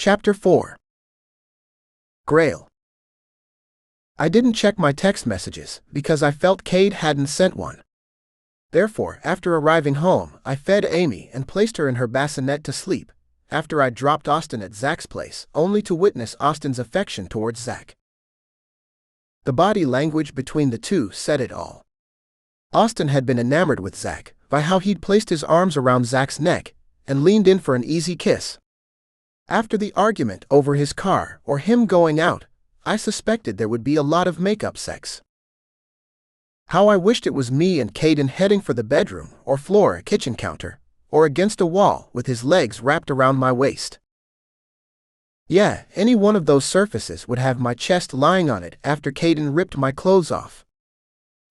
Chapter 4. Grayle. I didn't check my text messages because I felt Caden hadn't sent one. Therefore, after arriving home, I fed Amy and placed her in her bassinet to sleep, after I dropped Austin at Zach's place, only to witness Austin's affection towards Zach. The body language between the two said it all. Austin had been enamored with Zach by how he'd placed his arms around Zach's neck and leaned in for an easy kiss. After the argument over his car or him going out, I suspected there would be a lot of make-up sex. How I wished it was me and Caden heading for the bedroom or floor kitchen counter, or against a wall with his legs wrapped around my waist. Yeah, any one of those surfaces would have my chest lying on it after Caden ripped my clothes off.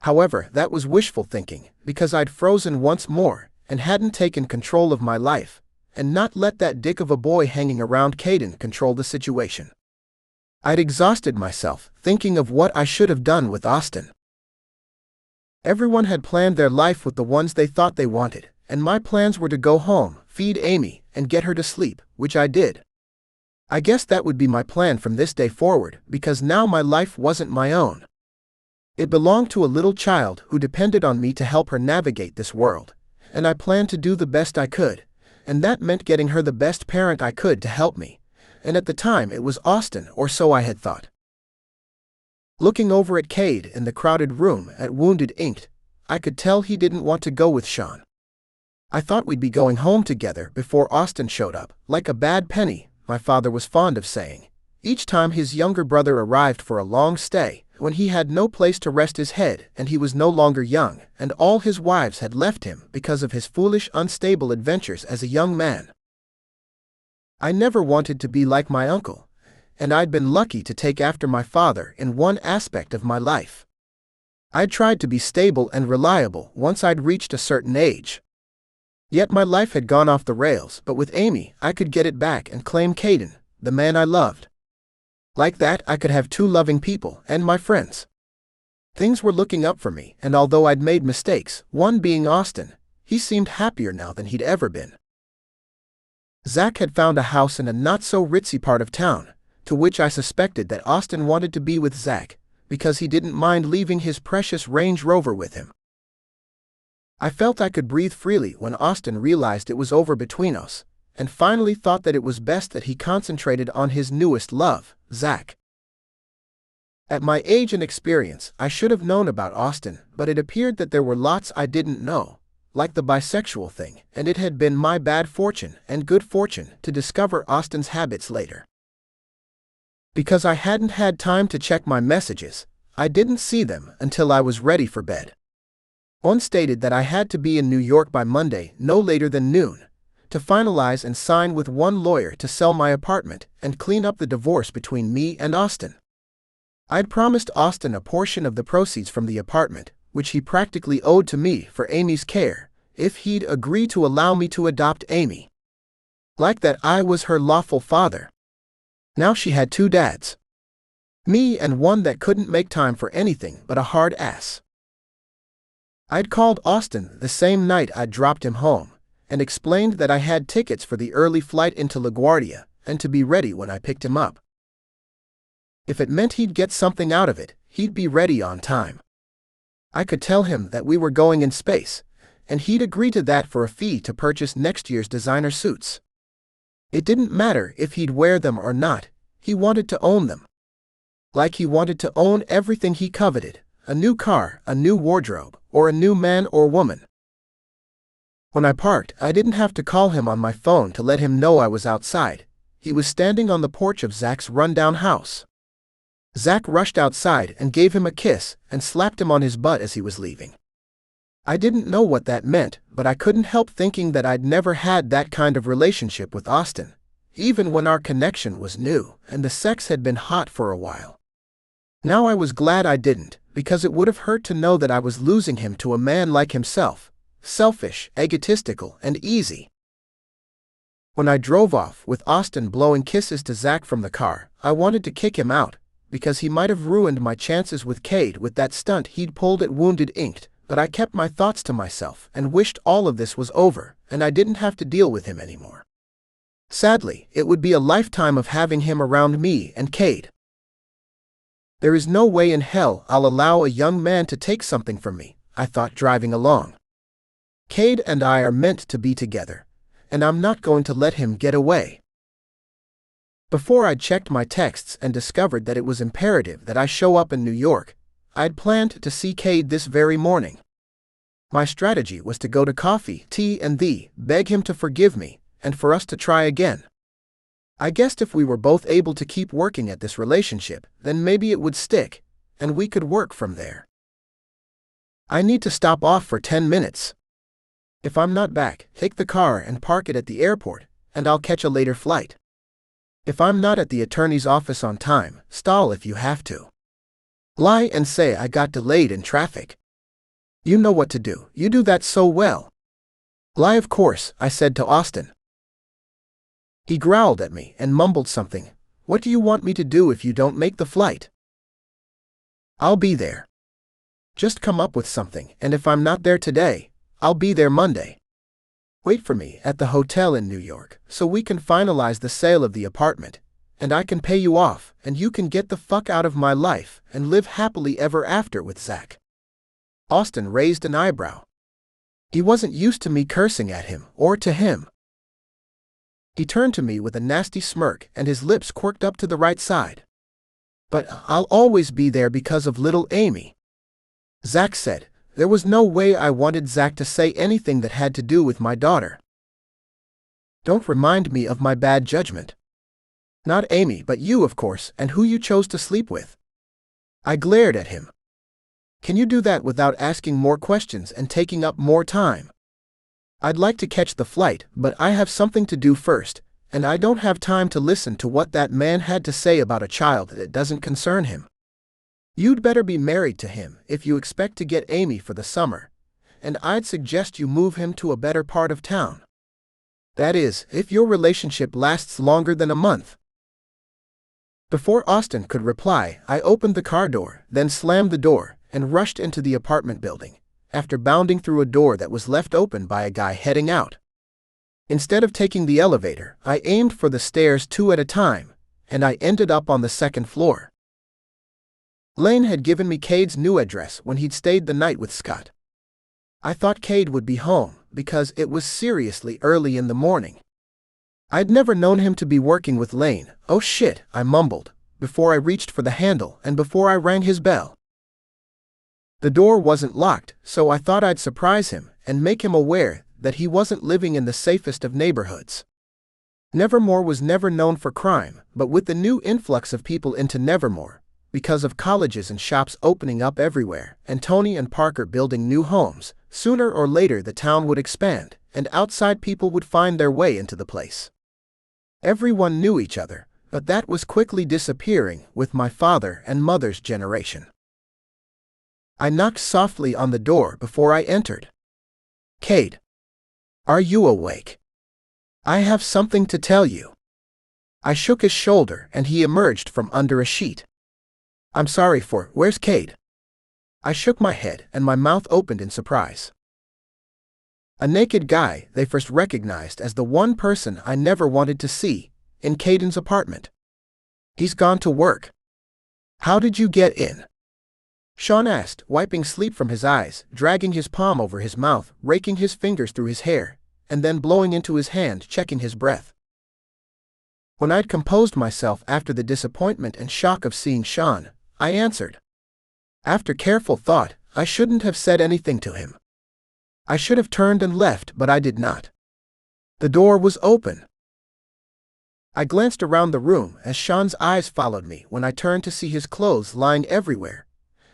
However, that was wishful thinking, because I'd frozen once more and hadn't taken control of my life, and not let that dick of a boy hanging around Caden control the situation. I'd exhausted myself thinking of what I should have done with Austin. Everyone had planned their life with the ones they thought they wanted, and my plans were to go home, feed Amy, and get her to sleep, which I did. I guess that would be my plan from this day forward, because now my life wasn't my own. It belonged to a little child who depended on me to help her navigate this world, and I planned to do the best I could, and that meant getting her the best parent I could to help me, and at the time it was Austin, or so I had thought. Looking over at Cade in the crowded room at Wounded Inked, I could tell he didn't want to go with Sean. I thought we'd be going home together before Austin showed up, like a bad penny, my father was fond of saying, each time his younger brother arrived for a long stay, when he had no place to rest his head and he was no longer young, and all his wives had left him because of his foolish, unstable adventures as a young man. I never wanted to be like my uncle, and I'd been lucky to take after my father in one aspect of my life. I'd tried to be stable and reliable once I'd reached a certain age. Yet my life had gone off the rails, but with Amy I could get it back and claim Caden, the man I loved. Like that, I could have two loving people and my friends. Things were looking up for me, and although I'd made mistakes, one being Austin, he seemed happier now than he'd ever been. Zach had found a house in a not-so-ritzy part of town, to which I suspected that Austin wanted to be with Zach, because he didn't mind leaving his precious Range Rover with him. I felt I could breathe freely when Austin realized it was over between us, and finally thought that it was best that he concentrated on his newest love, Zach. At my age and experience, I should have known about Austin, but it appeared that there were lots I didn't know, like the bisexual thing, and it had been my bad fortune and good fortune to discover Austin's habits later. Because I hadn't had time to check my messages, I didn't see them until I was ready for bed. One stated that I had to be in New York by Monday, no later than noon, to finalize and sign with one lawyer to sell my apartment and clean up the divorce between me and Austin. I'd promised Austin a portion of the proceeds from the apartment, which he practically owed to me for Amy's care, if he'd agree to allow me to adopt Amy. Like that I was her lawful father. Now she had two dads. Me and one that couldn't make time for anything but a hard ass. I'd called Austin the same night I'd dropped him home, and explained that I had tickets for the early flight into LaGuardia, and to be ready when I picked him up. If it meant he'd get something out of it, he'd be ready on time. I could tell him that we were going in space, and he'd agree to that for a fee to purchase next year's designer suits. It didn't matter if he'd wear them or not, he wanted to own them. Like he wanted to own everything he coveted, a new car, a new wardrobe, or a new man or woman. When I parked, I didn't have to call him on my phone to let him know I was outside. He was standing on the porch of Zach's rundown house. Zach rushed outside and gave him a kiss and slapped him on his butt as he was leaving. I didn't know what that meant, but I couldn't help thinking that I'd never had that kind of relationship with Austin, even when our connection was new and the sex had been hot for a while. Now I was glad I didn't, because it would have hurt to know that I was losing him to a man like himself, selfish, egotistical, and easy. When I drove off with Austin blowing kisses to Zach from the car, I wanted to kick him out, because he might have ruined my chances with Cade with that stunt he'd pulled at Wounded Inked, but I kept my thoughts to myself and wished all of this was over, and I didn't have to deal with him anymore. Sadly, it would be a lifetime of having him around me and Cade. There is no way in hell I'll allow a young man to take something from me, I thought driving along. Cade and I are meant to be together, and I'm not going to let him get away. Before I'd checked my texts and discovered that it was imperative that I show up in New York, I'd planned to see Cade this very morning. My strategy was to go to coffee, tea, and beg him to forgive me, and for us to try again. I guessed if we were both able to keep working at this relationship, then maybe it would stick, and we could work from there. I need to stop off for 10 minutes. If I'm not back, take the car and park it at the airport, and I'll catch a later flight. If I'm not at the attorney's office on time, stall if you have to. Lie and say I got delayed in traffic. You know what to do, you do that so well. Lie, of course, I said to Austin. He growled at me and mumbled something. What do you want me to do if you don't make the flight? I'll be there. Just come up with something, and if I'm not there today, I'll be there Monday. Wait for me at the hotel in New York, so we can finalize the sale of the apartment, and I can pay you off, and you can get the fuck out of my life and live happily ever after with Zach. Austin raised an eyebrow. He wasn't used to me cursing at him or to him. He turned to me with a nasty smirk and his lips quirked up to the right side. But I'll always be there because of little Amy. Zach said. There was no way I wanted Zach to say anything that had to do with my daughter. Don't remind me of my bad judgment. Not Amy, but you, of course, and who you chose to sleep with. I glared at him. Can you do that without asking more questions and taking up more time? I'd like to catch the flight, but I have something to do first, and I don't have time to listen to what that man had to say about a child that doesn't concern him. You'd better be married to him if you expect to get Amy for the summer, and I'd suggest you move him to a better part of town. That is, if your relationship lasts longer than a month. Before Austin could reply, I opened the car door, then slammed the door, and rushed into the apartment building, after bounding through a door that was left open by a guy heading out. Instead of taking the elevator, I aimed for the stairs 2 at a time, and I ended up on the 2nd floor. Lane had given me Cade's new address when he'd stayed the night with Scott. I thought Cade would be home, because it was seriously early in the morning. I'd never known him to be working with Lane. Oh shit, I mumbled, before I reached for the handle and before I rang his bell. The door wasn't locked, so I thought I'd surprise him and make him aware that he wasn't living in the safest of neighborhoods. Nevermore was never known for crime, but with the new influx of people into Nevermore, because of colleges and shops opening up everywhere, and Tony and Parker building new homes, sooner or later the town would expand, and outside people would find their way into the place. Everyone knew each other, but that was quickly disappearing with my father and mother's generation. I knocked softly on the door before I entered. Cade. Are you awake? I have something to tell you. I shook his shoulder and he emerged from under a sheet. I'm sorry for, where's Cade? I shook my head and my mouth opened in surprise. A naked guy they first recognized as the one person I never wanted to see, in Caden's apartment. He's gone to work. How did you get in? Sean asked, wiping sleep from his eyes, dragging his palm over his mouth, raking his fingers through his hair, and then blowing into his hand, checking his breath. When I'd composed myself after the disappointment and shock of seeing Sean, I answered. After careful thought, I shouldn't have said anything to him. I should have turned and left, but I did not. The door was open. I glanced around the room as Sean's eyes followed me when I turned to see his clothes lying everywhere,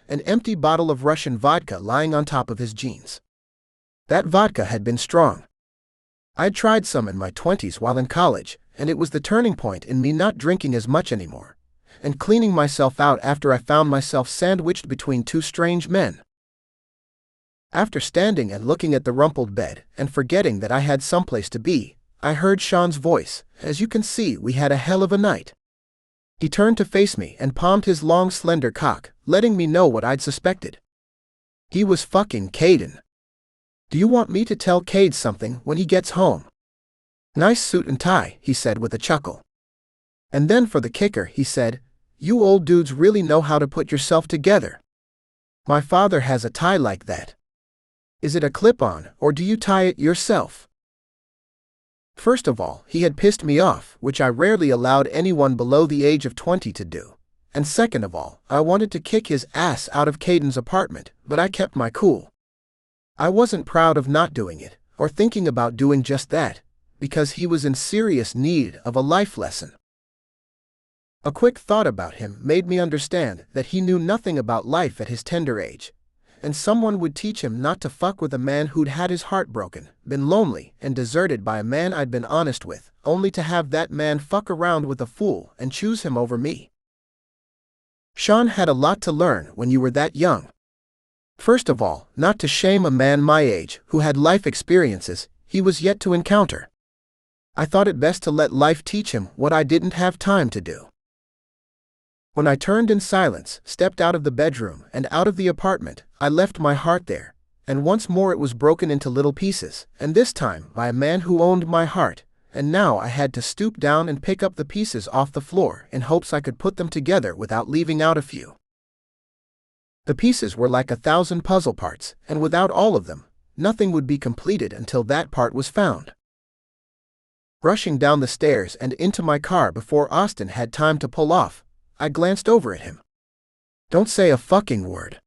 an empty bottle of Russian vodka lying on top of his jeans. That vodka had been strong. I'd tried some in my 20s while in college, and it was the turning point in me not drinking as much anymore, and cleaning myself out after I found myself sandwiched between 2 strange men. After standing and looking at the rumpled bed and forgetting that I had someplace to be, I heard Sean's voice. As you can see, we had a hell of a night. He turned to face me and palmed his long slender cock, letting me know what I'd suspected. He was fucking Caden. Do you want me to tell Cade something when he gets home? "Nice suit and tie," he said with a chuckle. And then for the kicker, he said, "You old dudes really know how to put yourself together. My father has a tie like that. Is it a clip-on, or do you tie it yourself?" First of all, he had pissed me off, which I rarely allowed anyone below the age of 20 to do. And second of all, I wanted to kick his ass out of Caden's apartment, but I kept my cool. I wasn't proud of not doing it, or thinking about doing just that, because he was in serious need of a life lesson. A quick thought about him made me understand that he knew nothing about life at his tender age, and someone would teach him not to fuck with a man who'd had his heart broken, been lonely, and deserted by a man I'd been honest with, only to have that man fuck around with a fool and choose him over me. Sean had a lot to learn when you were that young. First of all, not to shame a man my age who had life experiences he was yet to encounter. I thought it best to let life teach him what I didn't have time to do. When I turned in silence, stepped out of the bedroom and out of the apartment, I left my heart there, and once more it was broken into little pieces, and this time by a man who owned my heart, and now I had to stoop down and pick up the pieces off the floor in hopes I could put them together without leaving out a few. The pieces were like 1,000 puzzle parts, and without all of them, nothing would be completed until that part was found. Rushing down the stairs and into my car before Austin had time to pull off, I glanced over at him. "Don't say a fucking word."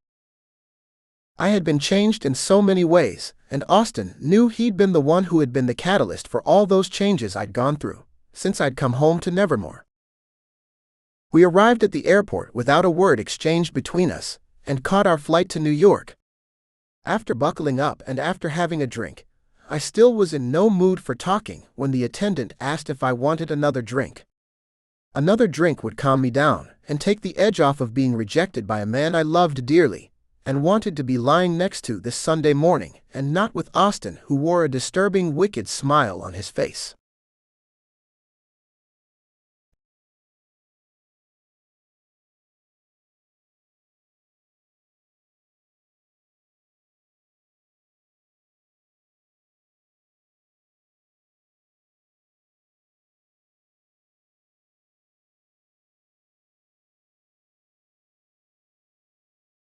I had been changed in so many ways, and Austin knew he'd been the one who had been the catalyst for all those changes I'd gone through, since I'd come home to Nevermore. We arrived at the airport without a word exchanged between us, and caught our flight to New York. After buckling up and after having a drink, I still was in no mood for talking when the attendant asked if I wanted another drink. Another drink would calm me down and take the edge off of being rejected by a man I loved dearly and wanted to be lying next to this Sunday morning, and not with Austin, who wore a disturbing wicked smile on his face.